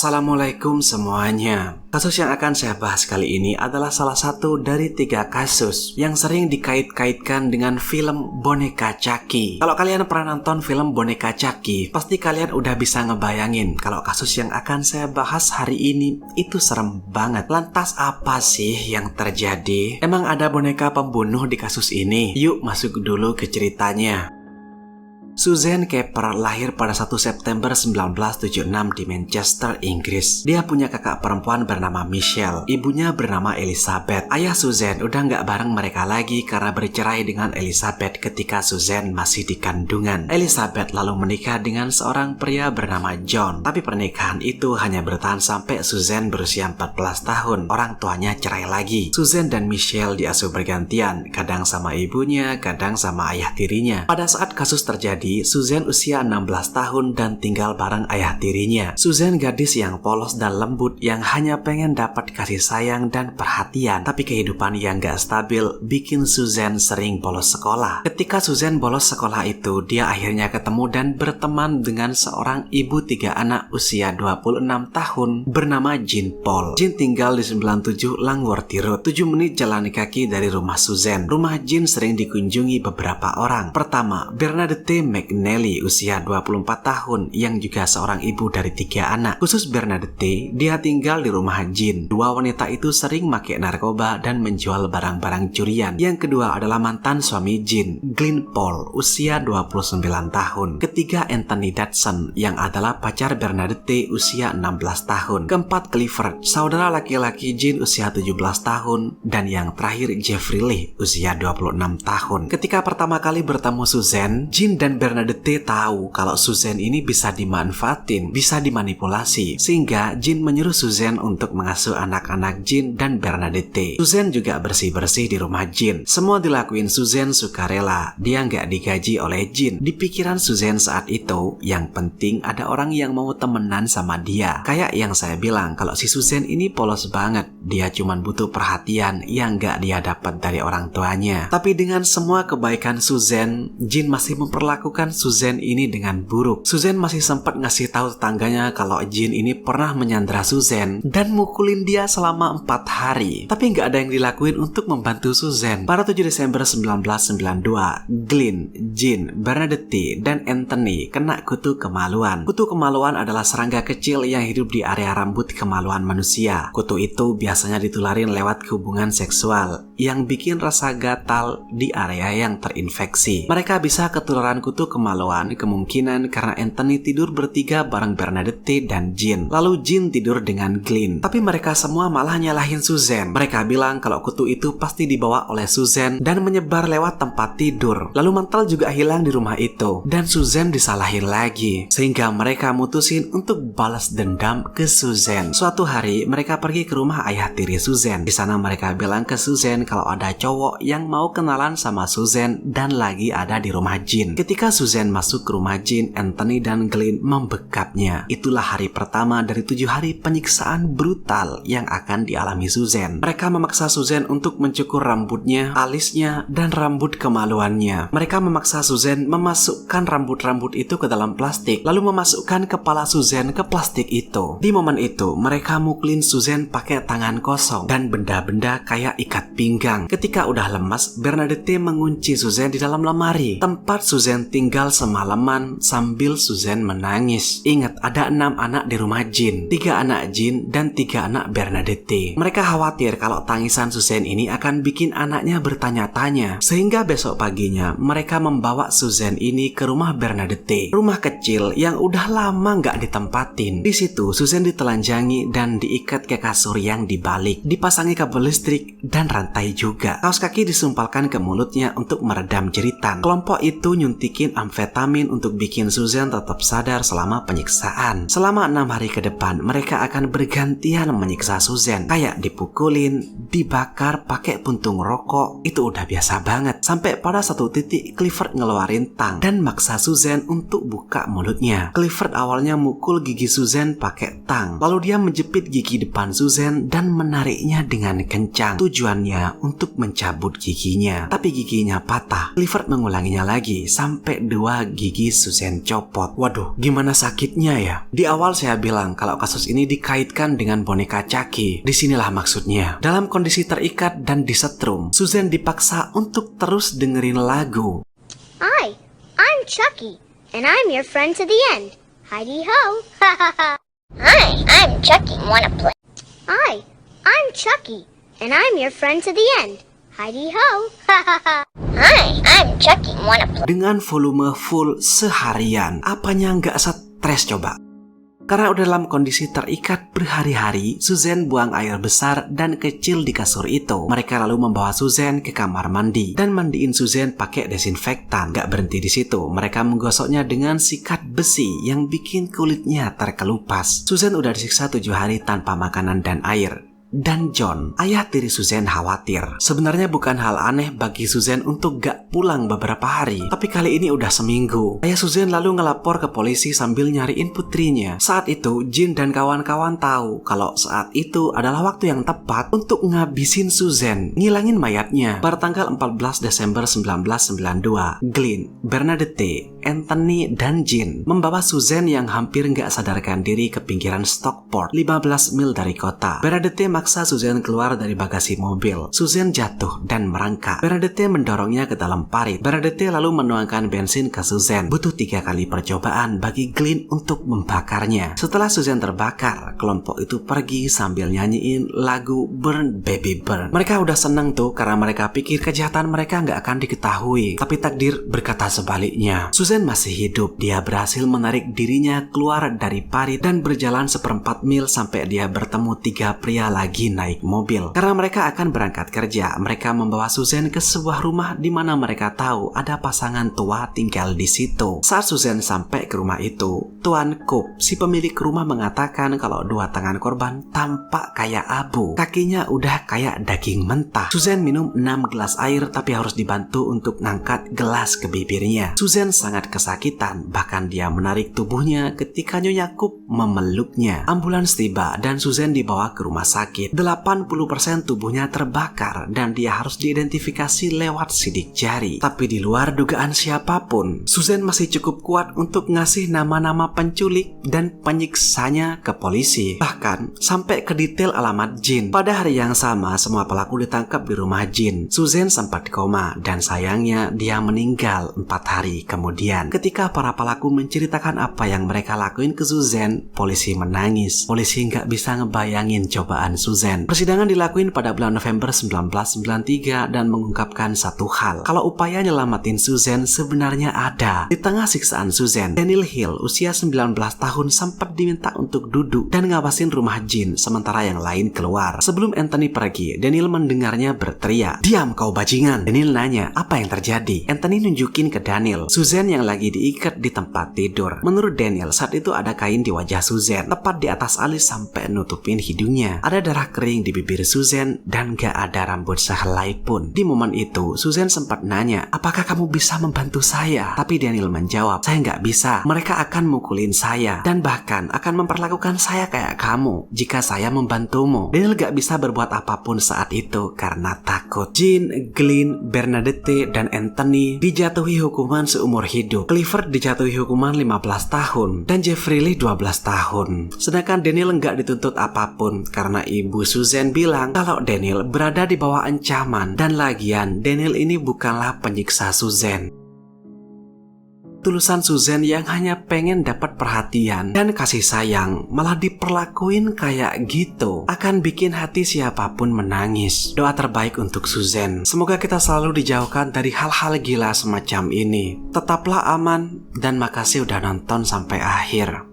Assalamualaikum semuanya. Kasus yang akan saya bahas kali ini adalah salah satu dari 3 kasus yang sering dikait-kaitkan dengan film Boneka Chucky. Kalau kalian pernah nonton film Boneka Chucky, pasti kalian udah bisa ngebayangin kalau kasus yang akan saya bahas hari ini itu serem banget. Lantas apa sih yang terjadi? Emang ada boneka pembunuh di kasus ini? Yuk masuk dulu ke ceritanya. Suzanne Kepper lahir pada 1 September 1976 di Manchester, Inggris. Dia punya kakak perempuan bernama Michelle, ibunya bernama Elizabeth. Ayah Suzanne udah nggak bareng mereka lagi karena bercerai dengan Elizabeth ketika Suzanne masih di kandungan. Elizabeth lalu menikah dengan seorang pria bernama John. Tapi pernikahan itu hanya bertahan sampai Suzanne berusia 14 tahun. Orang tuanya cerai lagi. Suzanne dan Michelle diasuh bergantian, kadang sama ibunya, kadang sama ayah tirinya. Pada saat kasus terjadi, Suzanne usia 16 tahun dan tinggal bareng ayah tirinya. Suzanne gadis yang polos dan lembut yang hanya pengen dapat kasih sayang dan perhatian. Tapi kehidupan yang gak stabil bikin Suzanne sering bolos sekolah. Ketika Suzanne bolos sekolah itu, dia akhirnya ketemu dan berteman dengan seorang ibu 3 anak usia 26 tahun bernama Jean Paul. Jean tinggal di 97 Langworthy Road, 7 menit jalan kaki dari rumah Suzanne. Rumah Jean sering dikunjungi beberapa orang. Pertama, Bernadette McNally usia 24 tahun yang juga seorang ibu dari 3 anak. Khusus Bernadette, dia tinggal di rumah Jean. 2 wanita itu sering make narkoba dan menjual barang-barang curian. Yang kedua adalah mantan suami Jean, Glenn Paul, usia 29 tahun. Ketiga, Anthony Dodson yang adalah pacar Bernadette usia 16 tahun. Keempat, Clifford, saudara laki-laki Jean usia 17 tahun. Dan yang terakhir, Jeffrey Lee usia 26 tahun. Ketika pertama kali bertemu Suzanne, Jean dan Bernadette tahu kalau Suzanne ini bisa dimanfaatin, bisa dimanipulasi, sehingga Jean menyuruh Suzanne untuk mengasuh anak-anak Jean dan Bernadette. Suzanne juga bersih-bersih di rumah Jean. Semua dilakuin Suzanne sukarela, dia nggak digaji oleh Jean. Di pikiran Suzanne saat itu, yang penting ada orang yang mau temenan sama dia. Kayak yang saya bilang, kalau si Suzanne ini polos banget, dia cuman butuh perhatian yang nggak dia dapat dari orang tuanya. Tapi dengan semua kebaikan Suzanne, Jean masih memperlakukan Suzanne ini dengan buruk. Suzanne masih sempat ngasih tahu tetangganya kalau Jean ini pernah menyandra Suzanne dan mukulin dia selama 4 hari. Tapi nggak ada yang dilakuin untuk membantu Suzanne. Pada 7 Desember 1992, Glenn, Jean, Bernadette, dan Anthony kena kutu kemaluan. Kutu kemaluan adalah serangga kecil yang hidup di area rambut kemaluan manusia. Kutu itu biasanya ditularin lewat hubungan seksual yang bikin rasa gatal di area yang terinfeksi. Mereka bisa ketularan kutu kemaluan kemungkinan karena Anthony tidur bertiga bareng Bernadette dan Jean. Lalu Jean tidur dengan Glenn. Tapi mereka semua malah nyalahin Suzanne. Mereka bilang kalau kutu itu pasti dibawa oleh Suzanne dan menyebar lewat tempat tidur. Lalu mantel juga hilang di rumah itu. Dan Suzanne disalahin lagi. Sehingga mereka mutusin untuk balas dendam ke Suzanne. Suatu hari mereka pergi ke rumah ayah tiri Suzanne. Di sana mereka bilang ke Suzanne kalau ada cowok yang mau kenalan sama Suzanne dan lagi ada di rumah Jean. Ketika Suzanne masuk ke rumah Jean, Anthony dan Glenn membekapnya. Itulah hari pertama dari 7 hari penyiksaan brutal yang akan dialami Suzanne. Mereka memaksa Suzanne untuk mencukur rambutnya, alisnya, dan rambut kemaluannya. Mereka memaksa Suzanne memasukkan rambut-rambut itu ke dalam plastik, lalu memasukkan kepala Suzanne ke plastik itu. Di momen itu, mereka mukulin Suzanne pakai tangan kosong dan benda-benda kayak ikat pinggang. Ketika udah lemas, Bernadette mengunci Suzanne di dalam lemari, tempat Suzanne tinggal semalaman sambil Suzanne menangis. Ingat, ada 6 anak di rumah Jean, 3 anak Jean dan 3 anak Bernadette. Mereka khawatir kalau tangisan Suzanne ini akan bikin anaknya bertanya-tanya. Sehingga besok paginya mereka membawa Suzanne ini ke rumah Bernadette, rumah kecil yang udah lama nggak ditempatin. Di situ Suzanne ditelanjangi dan diikat ke kasur yang dibalik, dipasangi kabel listrik dan rantai juga. Kaos kaki disumpalkan ke mulutnya untuk meredam jeritan. Kelompok itu nyuntikin amfetamin untuk bikin Suzanne tetap sadar selama penyiksaan. Selama 6 hari ke depan, mereka akan bergantian menyiksa Suzanne. Kayak dipukulin, dibakar pakai puntung rokok, itu udah biasa banget. Sampai pada satu titik Clifford ngeluarin tang dan maksa Suzanne untuk buka mulutnya. Clifford awalnya mukul gigi Suzanne pakai tang, lalu dia menjepit gigi depan Suzanne dan menariknya dengan kencang. Tujuannya untuk mencabut giginya, tapi giginya patah. Clifford mengulanginya lagi sampai sampai 2 gigi Susan copot. Waduh, gimana sakitnya ya? Di awal saya bilang kalau kasus ini dikaitkan dengan boneka Chucky. Disinilah maksudnya. Dalam kondisi terikat dan disetrum, Susan dipaksa untuk terus dengerin lagu. Hi, I'm Chucky, and I'm your friend to the end. Heidi ho! Hi, I'm Chucky. Wanna play? Hi, I'm Chucky, and I'm your friend to the end. Heidi ho! Hi, I'm Chucky. Wanna play? Dengan volume full seharian, apanya nggak stres coba? Karena udah dalam kondisi terikat berhari-hari, Susan buang air besar dan kecil di kasur itu. Mereka lalu membawa Susan ke kamar mandi dan mandiin Susan pakai desinfektan. Gak berhenti di situ, mereka menggosoknya dengan sikat besi yang bikin kulitnya terkelupas. Susan udah disiksa 7 hari tanpa makanan dan air. Dan John, ayah tiri Susan, khawatir. Sebenarnya bukan hal aneh bagi Susan untuk gak pulang beberapa hari, tapi kali ini udah seminggu. Ayah Susan lalu ngelapor ke polisi sambil nyariin putrinya. Saat itu, Jean dan kawan-kawan tahu kalau saat itu adalah waktu yang tepat untuk ngabisin Susan, ngilangin mayatnya. Pada tanggal 14 Desember 1992, Glenn, Bernadette, Anthony, dan Jean membawa Susan yang hampir gak sadarkan diri ke pinggiran Stockport, 15 mil dari kota. Bernadette maksa Susan keluar dari bagasi mobil. Susan jatuh dan merangkak. Bernadette mendorongnya ke dalam parit. Bernadette lalu menuangkan bensin ke Susan. Butuh 3 kali percobaan bagi Glenn untuk membakarnya. Setelah Susan terbakar, kelompok itu pergi sambil nyanyiin lagu Burn Baby Burn. Mereka udah seneng tuh karena mereka pikir kejahatan mereka nggak akan diketahui. Tapi takdir berkata sebaliknya. Susan masih hidup. Dia berhasil menarik dirinya keluar dari parit dan berjalan 1/4 mil sampai dia bertemu 3 pria lagi naik mobil. Karena mereka akan berangkat kerja, mereka membawa Susan ke sebuah rumah di mana mereka tahu ada pasangan tua tinggal di situ. Saat Susan sampai ke rumah itu, Tuan Coop, si pemilik rumah, mengatakan kalau 2 tangan korban tampak kayak abu. Kakinya udah kayak daging mentah. Susan minum 6 gelas air tapi harus dibantu untuk ngangkat gelas ke bibirnya. Susan sangat kesakitan, bahkan dia menarik tubuhnya ketika Nyonya Coop memeluknya. Ambulans tiba dan Susan dibawa ke rumah sakit. 80% tubuhnya terbakar dan dia harus diidentifikasi lewat sidik jari. Tapi di luar dugaan siapapun, Susan masih cukup kuat untuk ngasih nama-nama penculik dan penyiksanya ke polisi. Bahkan sampai ke detail alamat Jean. Pada hari yang sama, semua pelaku ditangkap di rumah Jean. Susan sempat koma dan sayangnya dia meninggal 4 hari kemudian. Ketika para pelaku menceritakan apa yang mereka lakuin ke Susan, polisi menangis. Polisi nggak bisa ngebayangin cobaan Susan. Persidangan dilakuin pada bulan November 1993 dan mengungkapkan satu hal, kalau upaya nyelamatin Susan sebenarnya ada. Di tengah siksaan Susan, Daniel Hill usia 19 tahun sempat diminta untuk duduk dan ngawasin rumah Jean sementara yang lain keluar. Sebelum Anthony pergi, Daniel mendengarnya berteriak, "Diam kau bajingan!" Daniel nanya, "Apa yang terjadi?" Anthony nunjukin ke Daniel Susan yang lagi diikat di tempat tidur. Menurut Daniel, saat itu ada kain di wajah Susan, tepat di atas alis sampai nutupin hidungnya. Ada darah kering di bibir Susan dan gak ada rambut sehelai pun. Di momen itu, Susan sempat nanya, "Apakah kamu bisa membantu saya?" Tapi Daniel menjawab, "Saya gak bisa. Mereka akan mukulin saya dan bahkan akan memperlakukan saya kayak kamu jika saya membantumu." Daniel gak bisa berbuat apapun saat itu karena takut. Jean, Glenn, Bernadette, dan Anthony dijatuhi hukuman seumur hidup. Clifford dijatuhi hukuman 15 tahun dan Jeffrey Lee 12 tahun. Sedangkan Daniel gak dituntut apapun karena ibu Susan bilang kalau Daniel berada di bawah ancaman dan lagian Daniel ini bukanlah penyiksa Susan. Tulusan Susan yang hanya pengen dapat perhatian dan kasih sayang malah diperlakuin kayak gitu akan bikin hati siapapun menangis. Doa terbaik untuk Susan, semoga kita selalu dijauhkan dari hal-hal gila semacam ini. Tetaplah aman dan makasih udah nonton sampai akhir.